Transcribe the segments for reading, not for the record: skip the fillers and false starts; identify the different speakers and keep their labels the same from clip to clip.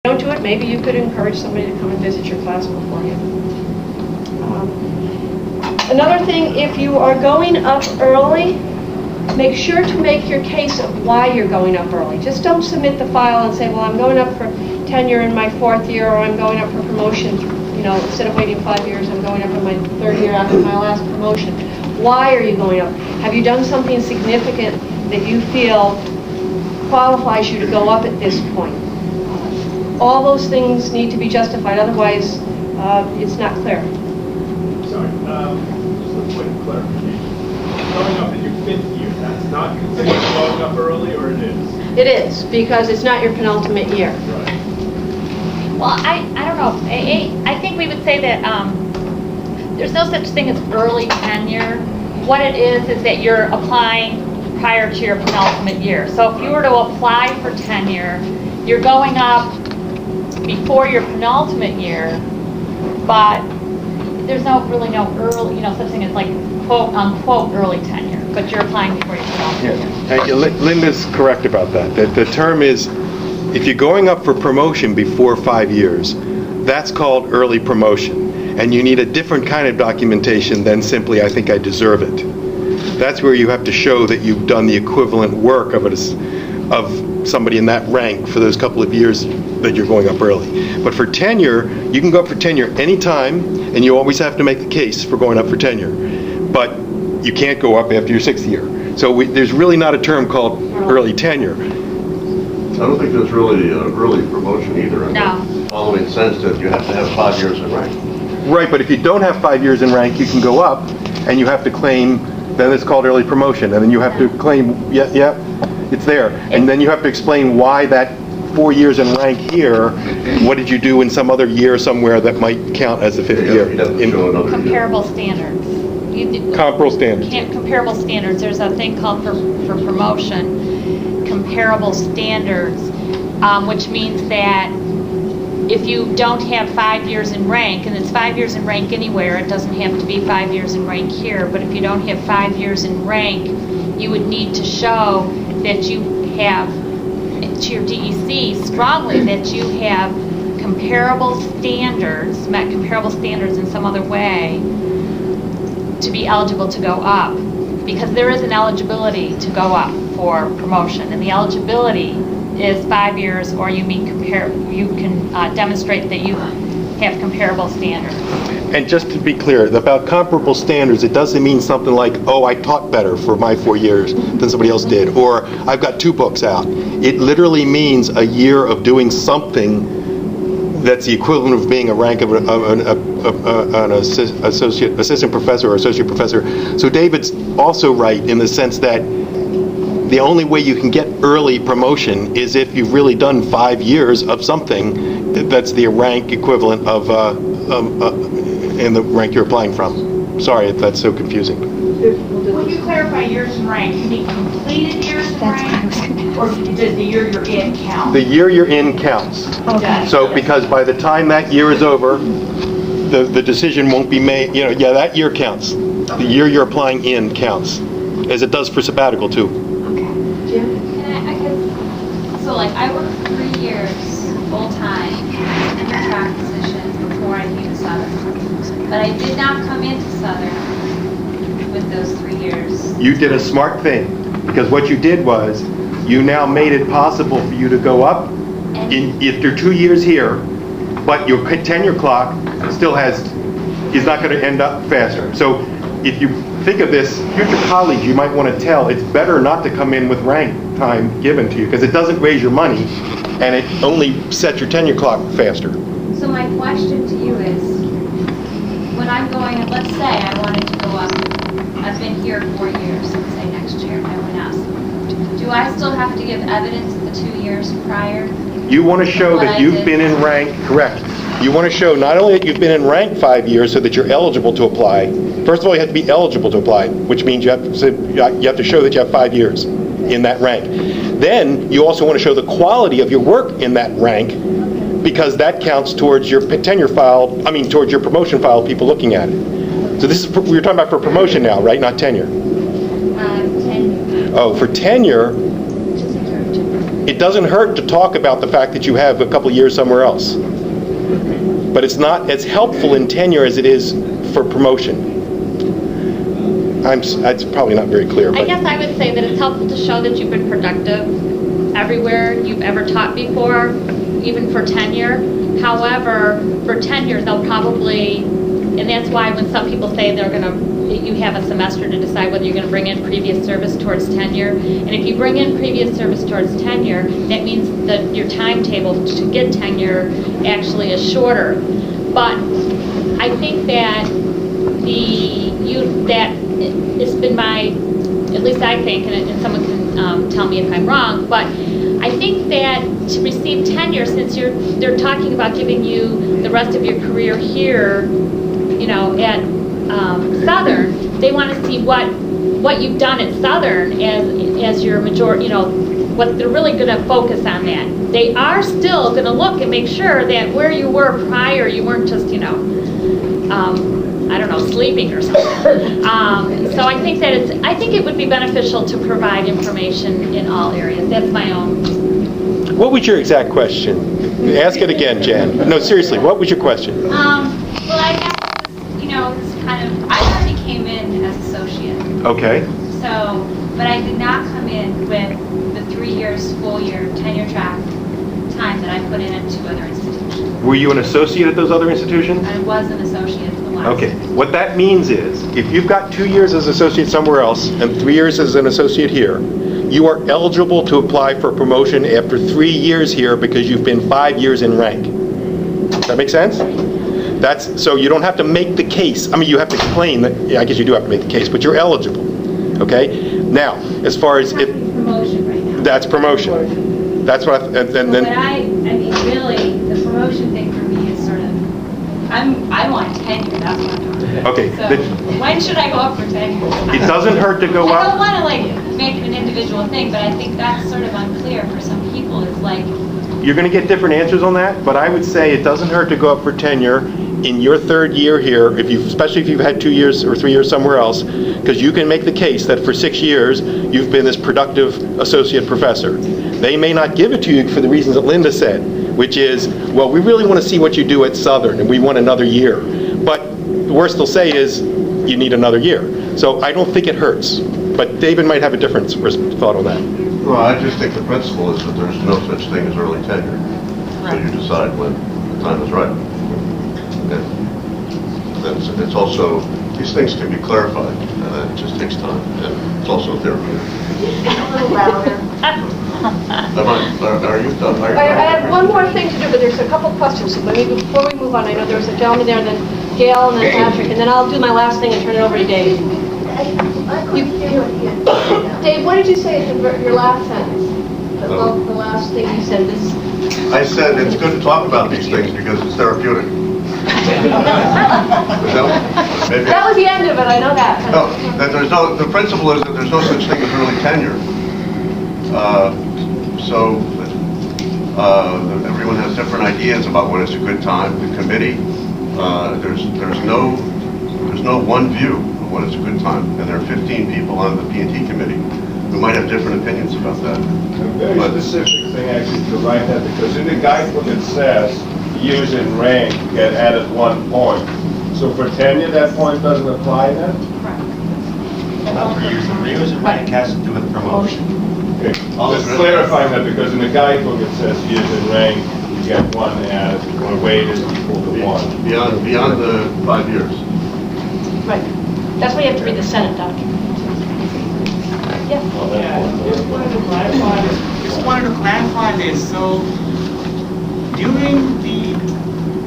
Speaker 1: Don't do it, maybe you could encourage somebody to come and visit your class beforehand. Another thing, if you are going up early, make sure to make your case of why you're going up early. Just don't submit the file and say, well, I'm going up for tenure in my 4th year, or I'm going up for promotion. You know, instead of waiting 5 years, I'm going up in my 3rd year after my last promotion. Why are you going up? Have you done something significant that you feel qualifies you to go up at this point? All those things need to be justified, otherwise it's not clear.
Speaker 2: Sorry, just a point of clarification. Going up in your 5th year, that's not considered going up early, or it is?
Speaker 1: It is, because it's not your penultimate year.
Speaker 2: Right.
Speaker 3: Well, I don't know. I think we would say that there's no such thing as early tenure. What it is that you're applying prior to your penultimate year. So if you were to apply for tenure, you're going up before your penultimate year, but there's really no early, such thing as like quote unquote early tenure, but you're applying before your penultimate year.
Speaker 4: Thank you. Linda's correct about that. The term is, if you're going up for promotion before 5 years, that's called early promotion. And you need a different kind of documentation than simply, I think I deserve it. That's where you have to show that you've done the equivalent work of somebody in that rank for those couple of years that you're going up early. But for tenure, you can go up for tenure anytime, and you always have to make the case for going up for tenure. But you can't go up after your 6th year. So there's really not a term called early tenure.
Speaker 5: I don't think there's really early promotion either.
Speaker 3: No.
Speaker 5: Following sense that you have to have 5 years in rank.
Speaker 4: Right, but if you don't have 5 years in rank, you can go up, and you have to claim, then it's called early promotion, and then you have to claim, yeah, it's there. And then you have to explain why that 4 years in rank here, what did you do in some other year somewhere that might count as the 5th year?
Speaker 5: You'd have to show another
Speaker 3: Comparable standards.
Speaker 4: Comparable standards.
Speaker 3: Comparable standards. There's a thing called for promotion, comparable standards, which means that if you don't have 5 years in rank, and it's 5 years in rank anywhere, it doesn't have to be 5 years in rank here, but if you don't have 5 years in rank, you would need to show that you have, to your DEC, strongly that you have comparable standards, met comparable standards in some other way to be eligible to go up. Because there is an eligibility to go up for promotion, and the eligibility is 5 years, or you can demonstrate that you have comparable standards.
Speaker 4: And just to be clear, about comparable standards, it doesn't mean something like, oh, I taught better for my 4 years than somebody else did, or I've got 2 books out. It literally means a year of doing something that's the equivalent of being a rank of an assistant professor or associate professor. So David's also right in the sense that the only way you can get early promotion is if you've really done 5 years of something that's the rank equivalent of in the rank you're applying from. Sorry if that's so confusing.
Speaker 6: When you clarify years in rank, you mean completed years in rank, or does the year you're in count?
Speaker 4: The year you're in counts.
Speaker 6: Okay.
Speaker 4: So because by the time that year is over, the decision won't be made, that year counts. The year you're applying in counts, as it does for sabbatical too.
Speaker 7: And I guess, so like I worked 3 years full-time in a track position before I came to Southern. But I did not come into Southern with those 3 years.
Speaker 4: You did a smart thing, because what you did was, you now made it possible for you to go up if you're 2 years here, but your tenure clock still is not going to end up faster. So if you think of this, future colleagues, you might want to tell, it's better not to come in with rank time given to you, because it doesn't raise your money, and it only sets your tenure clock faster.
Speaker 7: So my question to you is, when I'm going, let's say I wanted to go up, I've been here 4 years, let's say next year, I went up. Do I still have to give evidence of the 2 years prior?
Speaker 4: You want to show that you've been in rank, correct. You want to show not only that you've been in rank 5 years so that you're eligible to apply. First of all, you have to be eligible to apply, which means you have to show that you have 5 years in that rank. Then you also want to show the quality of your work in that rank, because that counts towards your tenure file, towards your promotion file of people looking at it. So this is, we're talking about for promotion now, right? Not tenure.
Speaker 7: Tenure.
Speaker 4: Oh, for tenure, It doesn't hurt to talk about the fact that you have a couple of years somewhere else. But it's not as helpful in tenure as it is for promotion. That's probably not very clear.
Speaker 3: I
Speaker 4: But
Speaker 3: guess I would say that it's helpful to show that you've been productive everywhere you've ever taught before, even for tenure. However, for tenure, they'll probably, and that's why when some people say you have a semester to decide whether you're going to bring in previous service towards tenure. And if you bring in previous service towards tenure, that means that your timetable to get tenure actually is shorter. But I think that it's been at least I think, and someone can tell me if I'm wrong, but I think that to receive tenure, since they're talking about giving you the rest of your career here, at Southern, they want to see what you've done at Southern as your majority, what they're really going to focus on that. They are still going to look and make sure that where you were prior, you weren't just, I don't know, sleeping or something. So I think it would be beneficial to provide information in all areas. That's my own.
Speaker 4: what was your exact question? Ask it again, Jan. No, seriously, what was your question?
Speaker 7: Well, I guess, it's kind of, I already came in as associate.
Speaker 4: Okay.
Speaker 7: So, but I did not come in with the 3 years, full year, tenure track time that I put in at 2 other institutions.
Speaker 4: Were you an associate at those other institutions?
Speaker 7: I was an associate for the last.
Speaker 4: Okay. What that means is, if you've got 2 years as associate somewhere else and 3 years as an associate here, you are eligible to apply for promotion after 3 years here because you've been 5 years in rank. Does that make sense? So you don't have to make the case. I mean, you have to explain that. Yeah, I guess you do have to make the case, but you're eligible. Okay. Now, as far as it,
Speaker 7: Promotion right now.
Speaker 4: that's promotion. That's what. And then.
Speaker 7: But I mean, really, the promotion thing for me is sort of, I want tenure. That's what I'm doing.
Speaker 4: Okay.
Speaker 7: So when should I go up for tenure?
Speaker 4: It doesn't hurt to go
Speaker 7: I
Speaker 4: up.
Speaker 7: don't want to make it an individual thing, but I think that's sort of unclear for some people. It's like.
Speaker 4: You're going to get different answers on that, but I would say it doesn't hurt to go up for tenure in your 3rd year here, especially if you've had 2 years or 3 years somewhere else, because you can make the case that for 6 years you've been this productive associate professor. They may not give it to you for the reasons that Linda said, which is, well, we really want to see what you do at Southern, and we want another year. But the worst they'll say is, you need another year. So I don't think it hurts. But David might have a different thought on that.
Speaker 5: Well, I just think the principle is that there's no such thing as early tenure. So you decide when the time is right. And it's also, these things can be clarified, and it just takes time, and it's also therapeutic.
Speaker 1: A little louder.
Speaker 5: Are you done?
Speaker 1: I have one more thing to do, but there's a couple questions. Before we move on, I know there was a gentleman there, and then Gail, and then Patrick, and then I'll do my last thing and turn it over to Dave. Dave, what did you say at your last sentence? The last thing you said,
Speaker 5: I said it's good to talk about these things because it's therapeutic.
Speaker 1: That was the end of it, I know that.
Speaker 5: No, the principle is that there's no such thing as early tenure. Everyone has different ideas about when it's a good time. The committee, there's no one view of when it's a good time, and there are 15 people on the P&T committee who might have different opinions about that.
Speaker 2: A very specific thing actually to write that, because in the guidebook it says years in rank get added 1 point. So for tenure, that point doesn't apply then?
Speaker 8: Not for years in rank, it has to do with promotion.
Speaker 2: Okay, just clarifying that, because in the guidebook it says years in rank, you get 1 added, or weight is equal to 1.
Speaker 5: Beyond the 5 years.
Speaker 1: Right. That's why you have to read the Senate document. Yeah.
Speaker 9: Just wanted to clarify this. So during the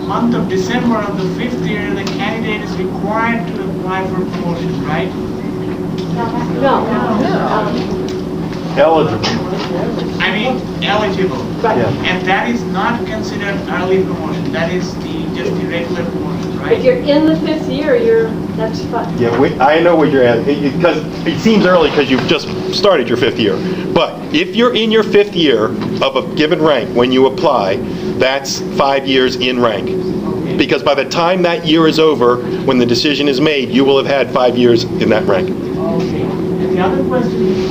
Speaker 9: month of December of the 5th year, the candidate is required to apply for promotion, right?
Speaker 1: No.
Speaker 4: Eligible.
Speaker 9: I mean, eligible.
Speaker 1: Right.
Speaker 9: And that is not considered early promotion. That is just the regular promotion, right?
Speaker 1: If you're in the 5th year, that's fine.
Speaker 4: Yeah, I know what you're at, because it seems early because you've just started your 5th year. But if you're in your 5th year of a given rank when you apply, that's 5 years in rank.
Speaker 9: Okay.
Speaker 4: Because by the time that year is over, when the decision is made, you will have had 5 years in that rank.
Speaker 9: Okay. And the other question is,